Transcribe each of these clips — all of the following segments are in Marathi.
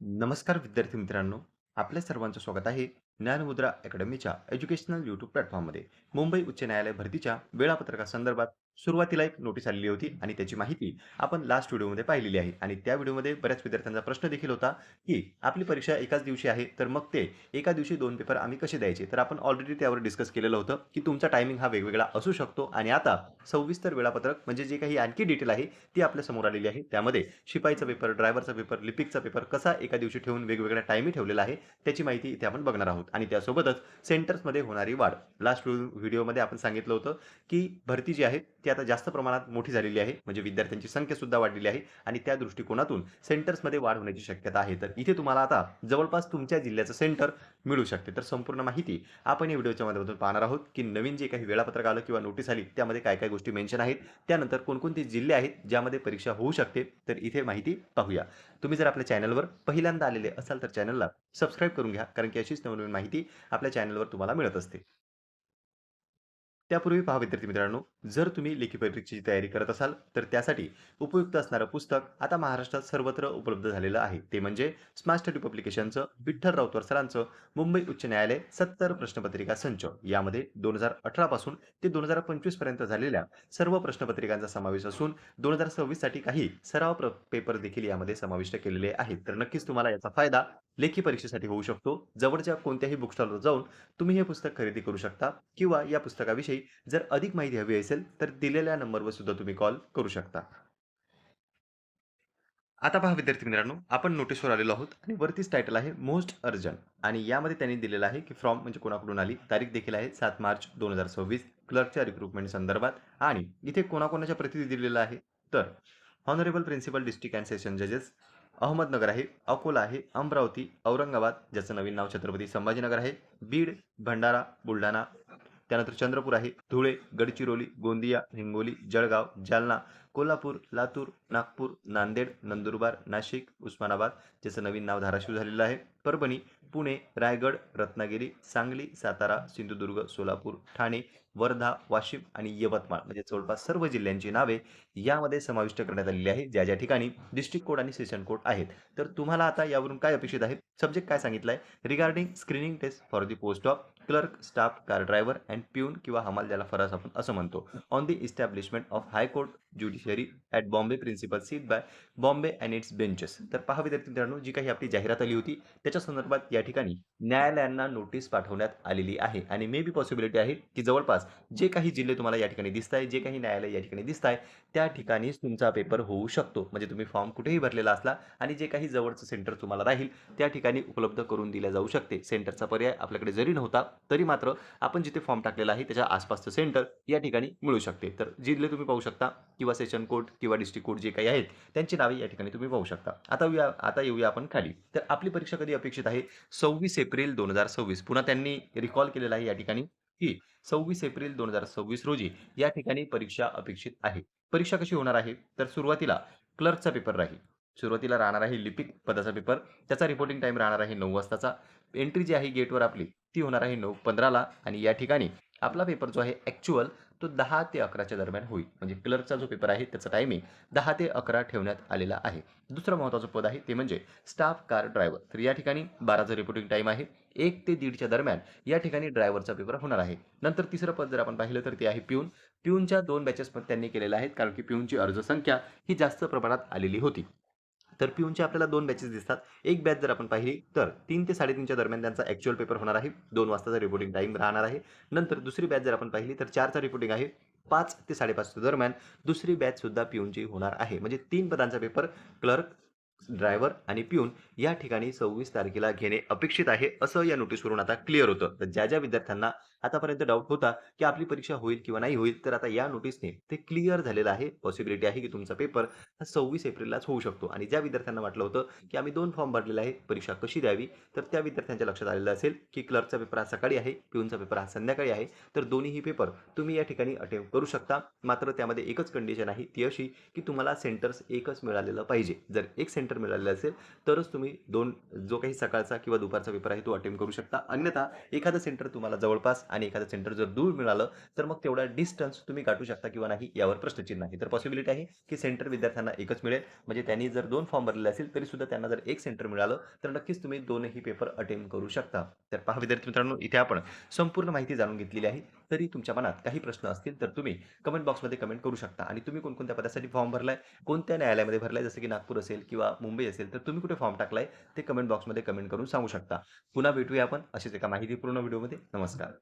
नमस्कार विद्यार्थी मित्रांनो, आपल्या सर्वांचं स्वागत आहे ज्ञानमुद्रा अकॅडमीच्या एज्युकेशनल यूट्यूब प्लॅटफॉर्ममध्ये. मुंबई उच्च न्यायालय भरतीच्या वेळापत्रकासंदर्भात सुरुवातीला एक नोटीस आलेली होती आणि त्याची माहिती आपण लास्ट व्हिडिओमध्ये पाहिलेली आहे. आणि त्या व्हिडिओमध्ये बऱ्याच विद्यार्थ्यांचा प्रश्न देखील होता की आपली परीक्षा एकाच दिवशी आहे, तर मग ते एका दिवशी दोन पेपर आम्ही कसे द्यायचे. तर आपण ऑलरेडी त्यावर डिस्कस केलेलं होतं की तुमचा टायमिंग हा वेगवेगळा असू शकतो. आणि आता सविस्तर वेळापत्रक म्हणजे जे काही आणखी डिटेल आहे ती आपल्या समोर आलेली आहे. त्यामध्ये शिपाईचा पेपर, ड्रायव्हरचा पेपर, लिपिकचा पेपर कसा एका दिवशी ठेवून वेगवेगळ्या टाईमी ठेवलेला आहे, त्याची माहिती इथे आपण बघणार आहोत. आणि त्यासोबतच सेंटर्समध्ये होणारी वाढ. लास्ट व्हिडिओमध्ये आपण सांगितलं होतं, की भरती जी आहे ती आता जास्त प्रमाणात मोठी झालेली आहे. म्हणजे विद्यार्थ्यांची संख्या सुद्धा वाढलेली आहे आणि त्या दृष्टिकोनातून सेंटर्समध्ये वाढ होण्याची शक्यता आहे. तर इथे तुम्हाला आता जवळपास तुमच्या जिल्ह्याचं सेंटर मिळू शकते. तर संपूर्ण माहिती आपण या व्हिडिओच्या माध्यमातून पाहणार आहोत, की नवीन जे काही वेळापत्रक आलं किंवा नोटीस आली त्यामध्ये काय-काय गोष्टी मेन्शन आहेत. त्यानंतर कोणकोणते जिल्हे आहेत ज्यामध्ये परीक्षा होऊ शकते. तर इथे माहिती पाहूया. तुम्ही जर आपल्या चॅनलवर पहिल्यांदा आलेले असाल तर चॅनलला सबस्क्राईब करून घ्या, कारण की अशीच नवनवीन माहिती आपल्या चॅनलवर तुम्हाला मिळत असते. त्यापूर्वी पहा विद्यार्थी मित्रांनो, जर तुम्ही लेखी परीक्षेची तयारी करत असाल तर त्यासाठी उपयुक्त असणारं पुस्तक आता महाराष्ट्रात सर्वत्र उपलब्ध झालेलं आहे. ते म्हणजे स्मार्ट स्टडी पब्लिकेशनचं विठ्ठल राऊतवार सरांचं मुंबई उच्च न्यायालय 70 प्रश्नपत्रिका संच. यामध्ये 2018 पासून ते 2025 पर्यंत झालेल्या सर्व प्रश्नपत्रिकांचा समावेश असून 2026 साठी काही सराव पेपर देखील यामध्ये समाविष्ट केलेले आहेत. तर नक्कीच तुम्हाला याचा फायदा लेखी परीक्षेसाठी होऊ शकतो. जवळच्या कोणत्याही बुक स्टॉलवर जाऊन तुम्ही हे पुस्तक खरेदी करू शकता किंवा या पुस्तकाविषयी जर अधिक माहिती हवी असेल तर दिलेल्या नंबरवर सुद्धा तुम्ही कॉल करू शकता. आता पहा विद्यार्थी मित्रांनो, आपण नोटीसवर आलेलो आहोत आणि वरतीच टायटल आहे मोस्ट अर्जंट. आणि यामध्ये त्यांनी दिलेलं आहे की फ्रॉम म्हणजे कोणाकडून आली, तारीख देखील आहे 7 मार्च 2026, क्लर्कच्या रिक्रुटमेंट संदर्भात. आणि इथे कोणाकोणाच्या प्रती दिलेलं आहे, तर honourable principal district and session जजेस अहमदनगर आहे, अकोला आहे, अमरावती, औरंगाबाद ज्याचं नवीन नाव छत्रपती संभाजीनगर आहे, बीड, भंडारा, बुलढाणा, त्यानंतर चंद्रपूर आहे, धुळे, गडचिरोली, गोंदिया, हिंगोली, जळगाव, जालना, कोल्हापूर, लातूर, नागपूर, नांदेड, नंदुरबार, नाशिक, उस्मानाबाद ज्याचं नवीन नाव धाराशिव झालेलं आहे, परभणी, पुणे, रायगड, रत्नागिरी, सांगली, सातारा, सिंधुदुर्ग, सोलापूर, ठाणे, वर्धा, वाशिम आणि यवतमाळ म्हणजे जवळपास सर्व जिल्ह्यांची नावे यामध्ये समाविष्ट करण्यात आलेली आहे, ज्या ज्या ठिकाणी डिस्ट्रिक्ट कोड आणि सेशन कोड आहेत. तर तुम्हाला आता यावरून काय अपेक्षित आहे? सब्जेक्ट काय सांगितलं आहे? Regarding screening test for the post of clerk, staff, car driver and peon किंवा हमाल, ज्याला फरस आपण असं म्हणतो, on the establishment of high court judiciary at Bombay principal seat by Bombay and its benches. तर पहा विद्यार्थी मित्रांनो, जी काही आपली जाहिरात आली होती त्याच्या संदर्भात या ठिकाणी न्यायालयांना नोटीस पाठवण्यात आलेली आहे. आणि मे बी पॉसिबिलिटी आहे की जवळपास जे काही जिल्हे तुम्हाला या ठिकाणी दिसत आहे, जे काही न्यायालय या ठिकाणी दिसत आहे, त्या ठिकाणीच तुमचा पेपर होऊ शकतो. म्हणजे तुम्ही फॉर्म कुठेही भरलेला असला आणि जे काही जवळचं सेंटर तुम्हाला राहील त्या ठिकाणी उपलब्ध करून दिल्या जाऊ शकते. सेंटरचा पर्याय आपल्याकडे जरी नव्हता तरी मात्र आपण जिथे फॉर्म टाकलेला आहे त्याच्या आसपासचं सेंटर या ठिकाणी मिळू शकते. तर जिल्हे तुम्ही पाहू शकता किंवा सेशन कोर्ट किंवा डिस्ट्रिक्ट कोर्ट जे काही आहेत त्यांची नावे या ठिकाणी तुम्ही पाहू शकता. आता येऊया आपण खाली. तर आपली परीक्षा कधी अपेक्षित आहे? 26 एप्रिल 2026. पुन्हा त्यांनी रिकॉल केलेलं आहे या ठिकाणी की 26 एप्रिल 2026 रोजी या ठिकाणी परीक्षा अपेक्षित आहे. परीक्षा कशी होणार आहे? तर सुरुवातीला क्लर्कचा पेपर राहील. सुरुवातीला राहणार आहे लिपिक पदाचा पेपर. त्याचा रिपोर्टिंग टाईम राहणार आहे 9 वाजताचा. एंट्री जी आहे गेटवर आपली ती होणार आहे 9:15ला. आणि या ठिकाणी आपला पेपर जो आहे ॲक्चुअल तो 10 ते 11च्या दरम्यान होईल. म्हणजे क्लर्कचा जो पेपर आहे त्याचा टायमिंग 10 ते 11 ठेवण्यात आलेला आहे. दुसरं महत्त्वाचं पद आहे ते म्हणजे स्टाफ कार ड्रायव्हर. तर या ठिकाणी 12चा रिपोर्टिंग टाईम आहे. 1 ते 1:30च्या दरम्यान या ठिकाणी ड्रायव्हरचा पेपर होणार आहे. नंतर तिसरं पद जर आपण पाहिलं तर ते आहे पिऊन. पिऊनच्या 2 बॅचेस पण त्यांनी केलेल्या आहेत, कारण की पिऊनची अर्ज संख्या ही जास्त प्रमाणात आलेली होती. तर पिऊनचे आपल्याला 2 बॅचेस दिसतात. एक बॅच जर आपण पाहिली तर 3 ते 3:30च्या दरम्यान त्यांचा ॲक्चुअल पेपर होणार आहे. 2 वाजताचा रिपोर्टिंग टाईम राहणार आहे. नंतर दुसरी बॅच जर आपण पाहिली तर 4चा रिपोर्टिंग आहे. 5 ते 5:30च्या दरम्यान दुसरी बॅच सुद्धा पिऊनची होणार आहे. म्हणजे 3 पदांचा पेपर क्लर्क, ड्रायव्हर आणि पिऊन या ठिकाणी 26 तारखेला घेणे अपेक्षित आहे, असं या नोटीसवरून आता क्लिअर होतं. तर ज्या ज्या विद्यार्थ्यांना आतापर्यंत डाऊट होता की आपली परीक्षा होईल किंवा नाही होईल, तर आता या नोटीसने ते क्लिअर झालेलं आहे. पॉसिबिलिटी आहे की तुमचा पेपर हा 26 एप्रिललाच होऊ शकतो. आणि ज्या विद्यार्थ्यांना वाटलं होतं की आम्ही 2 फॉर्म भरलेले आहे, परीक्षा कशी द्यावी, तर त्या विद्यार्थ्यांच्या लक्षात आलेलं असेल की क्लर्कचा पेपर हा सकाळी आहे, पिऊनचा पेपर हा संध्याकाळी आहे. तर दोन्हीही पेपर तुम्ही या ठिकाणी अटेम्प्ट करू शकता. मात्र त्यामध्ये एकच कंडिशन आहे, ती अशी की तुम्हाला सेंटर्स एकच मिळालेलं पाहिजे. जर एक सेंटर मिळालेलं असेल तरच तुम्ही 2 जो काही सकाळचा किंवा दुपारचा पेपर आहे तो अटेम्प्ट करू शकता. अन्यथा एखादं सेंटर तुम्हाला जवळपास आणि एखादं सेंटर जर दूर मिळालं, तर मग तेवढा डिस्टन्स तुम्ही गाठू शकता किंवा नाही यावर प्रश्नचिन्ह आहे. तर पॉसिबिलिटी आहे, की सेंटर विद्यार्थ्यांना एकच मिळेल. म्हणजे त्यांनी जर 2 फॉर्म भरलेले असेल, तरीसुद्धा त्यांना जर एक सेंटर मिळालं, तर नक्कीच तुम्ही दोनही पेपर अटेम्प्ट करू शकता. तर पहा विद्यार्थी मित्रांनो, इथे आपण संपूर्ण माहिती जाणून घेतलेली आहे. तरी तुमच्या मनात काही प्रश्न असतील, तर तुम्ही कमेंट बॉक्समध्ये कमेंट करू शकता आणि तुम्ही कोणकोणत्या पदासाठी फॉर्म भरलाय, कोणत्या न्यायालयामध्ये भरलाय, जसं की नागपूर असेल किंवा मुंबई असेल, तर तुम्ही कुठे फॉर्म टाकलाय, ते कमेंट बॉक्समध्ये कमेंट करून सांगू शकता. पुन्हा भेटूया आपण अशीच एका माहितीपूर्ण व्हिडिओमध्ये. नमस्कार.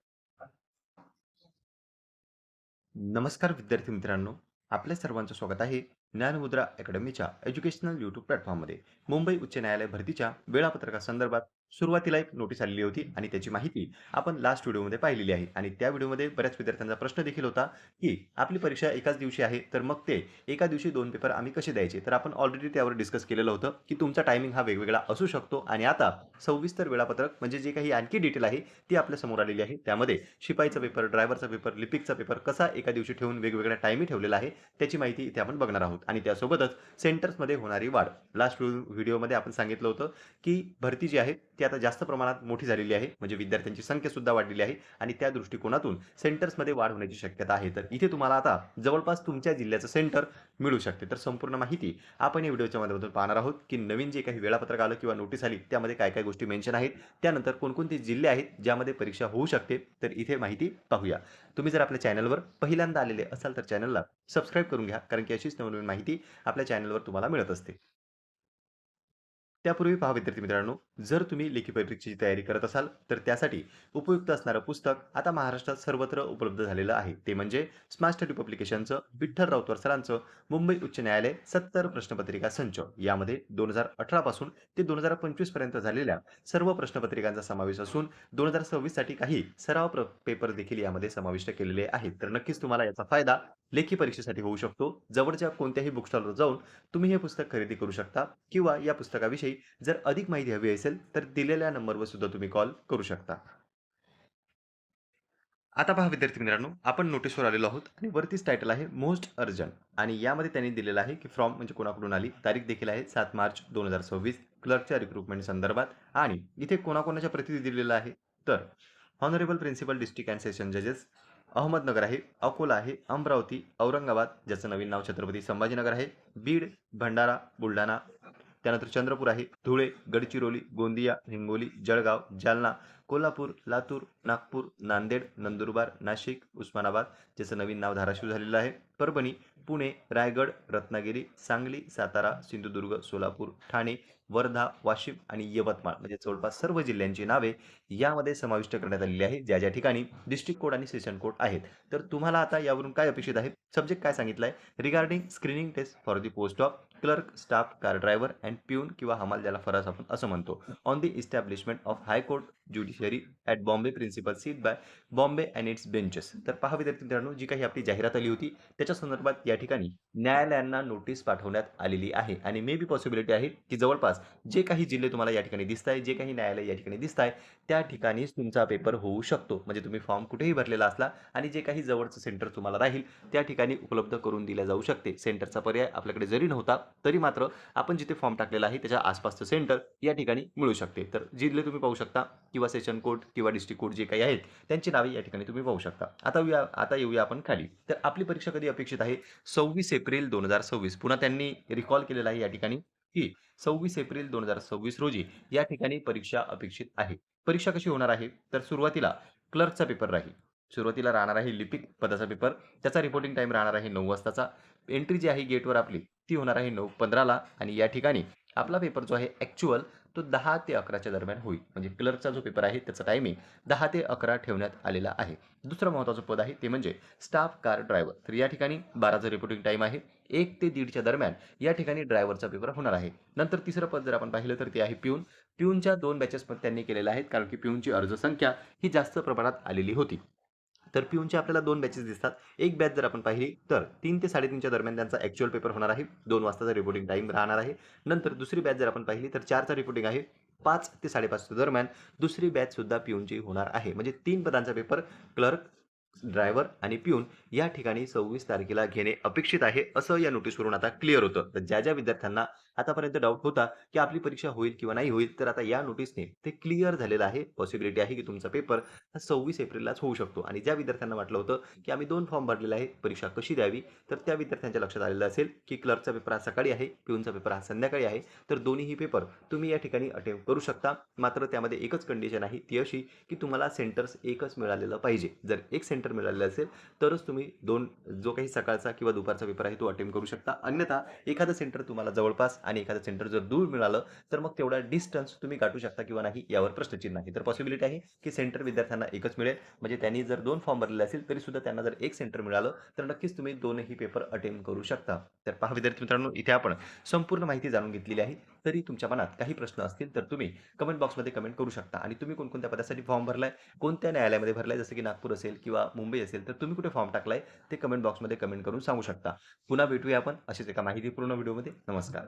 नमस्कार विद्यार्थी मित्रांनो, आपल्या सर्वांचं स्वागत आहे ज्ञानमुद्रा अकॅडमीच्या एज्युकेशनल यूट्यूब प्लॅटफॉर्ममध्ये. मुंबई उच्च न्यायालय भरतीच्या वेळापत्रकासंदर्भात सुरुवातीला एक नोटीस आलेली होती आणि त्याची माहिती आपण लास्ट व्हिडिओमध्ये पाहिलेली आहे. आणि त्या व्हिडिओमध्ये बऱ्याच विद्यार्थ्यांचा प्रश्न देखील होता, की आपली परीक्षा एकाच दिवशी आहे, तर मग ते एका दिवशी 2 पेपर आम्ही कसे द्यायचे? तर आपण ऑलरेडी त्यावर डिस्कस केलेलं होतं, की तुमचा टायमिंग हा वेगवेगळा असू शकतो आणि आता सविस्तर वेळापत्रक म्हणजे जे काही आणखी डिटेल आहे, ती आपल्या समोर आलेली आहे. त्यामध्ये शिपाईचा पेपर, ड्रायव्हरचा पेपर, लिपिकचा पेपर कसा एका दिवशी ठेवून वेगवेगळ्या टाईमी ठेवलेला आहे, त्याची माहिती इथे आपण बघणार आहोत. आणि त्यासोबतच सेंटर्समध्ये होणारी वाढ. लास्ट व्हिडिओमध्ये आपण सांगितलं होतं, की भरती जी आहे ती आता जास्त प्रमाणात मोठी झालेली आहे. म्हणजे विद्यार्थ्यांची संख्या सुद्धा वाढलेली आहे आणि त्या दृष्टिकोनातून सेंटर्समध्ये वाढ होण्याची शक्यता आहे. तर इथे तुम्हाला आता जवळपास तुमच्या जिल्ह्याचं सेंटर मिळू शकते. तर संपूर्ण माहिती आपण या व्हिडिओच्या माध्यमातून पाहणार आहोत, की नवीन जे काही वेळापत्रक आलं किंवा नोटीस आली, त्यामध्ये काय-काय गोष्टी मेन्शन आहेत. त्यानंतर कोणकोणते जिल्हे आहेत, ज्यामध्ये परीक्षा होऊ शकते. तर इथे माहिती पाहूया. तुम्ही जर आपल्या चॅनलवर पहिल्यांदा आलेले असाल, तर चॅनलला सबस्क्राईब करून घ्या. कारण की अशीच नवनवीन माहिती आपल्या चॅनलवर तुम्हाला मिळत असते. त्यापूर्वी पहा विद्यार्थी मित्रांनो, जर तुम्ही लेखी परीक्षेची तयारी करत असाल, तर त्यासाठी उपयुक्त असणारं पुस्तक आता महाराष्ट्रात सर्वत्र उपलब्ध झालेलं आहे. ते म्हणजे स्मार्ट स्टडी पब्लिकेशनचं विठ्ठल राऊतवार सरांचं मुंबई उच्च न्यायालय 70 प्रश्नपत्रिका संच. यामध्ये 2018 पासून ते 2025 पर्यंत झालेल्या सर्व प्रश्नपत्रिकांचा समावेश असून 2026 साठी काही सराव पेपर देखील यामध्ये समाविष्ट केलेले आहेत. तर नक्कीच तुम्हाला याचा फायदा लेखी परीक्षेसाठी होऊ शकतो. जवळच्या कोणत्याही बुक स्टॉलवर जाऊन तुम्ही हे पुस्तक खरेदी करू शकता किंवा या पुस्तकाविषयी जर अधिक माहिती हवी असेल, तर दिलेल्या नंबरवर सुद्धा तुम्ही कॉल करू शकता. आता पहा विद्यार्थी मित्रांनो, आपण नोटीसवर आलेलो आहोत आणि वरतीच टायटल आहे मोस्ट अर्जंट आणि यामध्ये त्यांनी दिलेलं आहे, की फ्रॉम म्हणजे कोणाकडून आली. तारीख देखील आहे 7 मार्च 2026 क्लर्कच्या रिक्रुटमेंट संदर्भात आणि इथे कोणाकोणाच्या प्रती दिलेलं आहे. तर honourable principal district and session जजेस अहमदनगर आहे, अकोला आहे, अमरावती, औरंगाबाद ज्याचं नवीन नाव छत्रपती संभाजीनगर आहे, बीड, भंडारा, बुलढाणा, त्यानंतर चंद्रपूर आहे, धुळे, गडचिरोली, गोंदिया, हिंगोली, जळगाव, जालना, कोल्हापूर, लातूर, नागपूर, नांदेड, नंदुरबार, नाशिक, उस्मानाबाद ज्याचं नवीन नाव धाराशिव झालेलं आहे, परभणी, पुणे, रायगड, रत्नागिरी, सांगली, सातारा, सिंधुदुर्ग, सोलापूर, ठाणे, वर्धा, वाशिम आणि यवतमाळ म्हणजे जवळपास सर्व जिल्ह्यांची नावे यामध्ये समाविष्ट करण्यात आलेली आहे, ज्या ठिकाणी डिस्ट्रिक्ट कोड आणि सेशन कोड आहेत. तर तुम्हाला आता यावरून काय अपेक्षित आहे? सब्जेक्ट काय सांगितलाय? Regarding screening test for the post of clerk, staff, car driver and peon किंवा हमाल ज्याला फरस आपण असं म्हणतो. On the establishment of high court judiciary at Bombay principal seat by Bombay and its benches. तर पहा विद्यार्थी मित्रांनो, जी काही आपली जाहिरात आली होती, त्याच्या संदर्भात या ठिकाणी न्यायालयांना नोटीस पाठवण्यात आलेली आहे आणि मे बी पॉसिबिलिटी आहे, की जवळपास जे काही जिल्हे तुम्हाला या ठिकाणी दिसताय, जे काही न्यायालय या ठिकाणी दिसताय, त्या ठिकाणीच तुमचा पेपर होऊ शकतो. म्हणजे तुम्ही फॉर्म कुठेही भरलेला असला आणि जे काही जवळचं सेंटर तुम्हाला राहील, त्या ठिकाणी उपलब्ध करून दिल्या जाऊ शकते. सेंटरचा पर्याय आपल्याकडे जरी नव्हता, तरी मात्र आपण जिथे फॉर्म टाकलेला आहे, त्याच्या आसपासचं सेंटर या ठिकाणी मिळू शकते. तर जिल्हे तुम्ही पाहू शकता किंवा सेशन कोर्ट किंवा डिस्ट्रिक्ट कोर्ट जे काही आहेत, त्यांची नावे या ठिकाणी तुम्ही पाहू शकता. आता येऊया आपण खाली. तर आपली परीक्षा कधी अपेक्षित आहे? 26 एप्रिल 2026. पुन्हा त्यांनी रिकॉल केलेलं आहे या ठिकाणी, की 26 एप्रिल 2026 रोजी या ठिकाणी परीक्षा अपेक्षित आहे. परीक्षा कशी होणार आहे? तर सुरुवातीला क्लर्कचा पेपर राहील. सुरुवातीला राहणार आहे लिपिक पदाचा पेपर. त्याचा रिपोर्टिंग टाईम राहणार आहे 9 वाजताचा. एंट्री जी आहे गेटवर आपली, ती होणार आहे 9:15 ला आणि या ठिकाणी आपला पेपर जो आहे ॲक्चुअल तो 10 ते 11च्या दरम्यान होईल. म्हणजे क्लर्कचा जो पेपर आहे त्याचा टायमिंग 10 ते 11 ठेवण्यात आलेला आहे. दुसरं महत्त्वाचं पद आहे ते म्हणजे स्टाफ कार ड्रायव्हर. तर या ठिकाणी 12चा रिपोर्टिंग टाईम आहे. 1 ते 1:30च्या दरम्यान या ठिकाणी ड्रायव्हरचा पेपर होणार आहे. नंतर तिसरं पद जर आपण पाहिलं तर ते आहे पिऊन. पिऊनच्या 2 बॅचेसमध्ये त्यांनी केलेल्या आहेत कारण की पिऊनची अर्ज संख्या ही जास्त प्रमाणात आलेली होती. तर पिऊनच्या आपल्याला 2 बॅचेस दिसतात. एक बॅच जर आपण पाहिली तर 3 ते 3:30च्या दरम्यान त्यांचा ॲक्चुअल पेपर होणार आहे. 2 वाजताचा रिपोर्टिंग टाईम राहणार आहे. नंतर दुसरी बॅच जर आपण पाहिली तर 4चा रिपोर्टिंग आहे. 5 ते 5:30च्या दरम्यान दुसरी बॅच सुद्धा पिऊनची होणार आहे. म्हणजे 3 पदांचा पेपर क्लर्क, ड्रायव्हर आणि पिऊन या ठिकाणी 26 तारखेला घेणे अपेक्षित आहे, असं या नोटीसवरून आता क्लिअर होतं. तर ज्या विद्यार्थ्यांना आतापर्यंत डाऊट होता, की आपली परीक्षा होईल किंवा नाही होईल. तर आता या नोटीसने ते क्लिअर झालेलं आहे. पॉसिबिलिटी आहे, की तुमचा पेपर हा 26 एप्रिललाच होऊ शकतो आणि ज्या विद्यार्थ्यांना वाटलं होतं, की आम्ही 2 फॉर्म भरलेले आहेत, परीक्षा कशी द्यावी? तर त्या विद्यार्थ्यांच्या लक्षात आलेलं असेल, की क्लर्कचा पेपर हा सकाळी आहे, पिऊनचा पेपर हा संध्याकाळी आहे. तर दोन्हीही पेपर तुम्ही या ठिकाणी अटेम्प्ट करू शकता. मात्र त्यामध्ये एकच कंडिशन आहे, ती अशी, की तुम्हाला सेंटर्स एकच मिळालेलं पाहिजे. जर एक सेंटर मिळालेलं असेल, तरच तुम्ही 2 जो काही सकाळचा किंवा दुपारचा पेपर आहे, तो अटेम्प्ट करू शकता. अन्यथा एखादं सेंटर तुम्हाला जवळपास आणि एखादं सेंटर जर दूर मिळालं, तर मग तेवढा डिस्टन्स तुम्ही गाठू शकता किंवा नाही यावर प्रश्नचिन्ह आहे. तर पॉसिबिलिटी आहे, की सेंटर विद्यार्थ्यांना एकच मिळेल. म्हणजे त्यांनी जर 2 फॉर्म भरलेले असेल, तरीसुद्धा त्यांना जर एक सेंटर मिळालं, तर नक्कीच तुम्ही दोनही पेपर अटेम्प्ट करू शकता. तर पहा विद्यार्थी मित्रांनो, इथे आपण संपूर्ण माहिती जाणून घेतलेली आहे. तरी तुमच्या मनात काही प्रश्न असतील, तर तुम्ही कमेंट बॉक्समध्ये कमेंट करू शकता आणि तुम्ही कोणकोणत्या पदासाठी फॉर्म भरलाय, कोणत्या न्यायालयामध्ये भरलाय, जसं की नागपूर असेल किंवा मुंबई असेल, तर तुम्ही कुठे फॉर्म टाकलाय, ते कमेंट बॉक्समध्ये कमेंट करून सांगू शकता. पुन्हा भेटूया आपण अशीच एका माहितीपूर्ण व्हिडिओमध्ये. नमस्कार.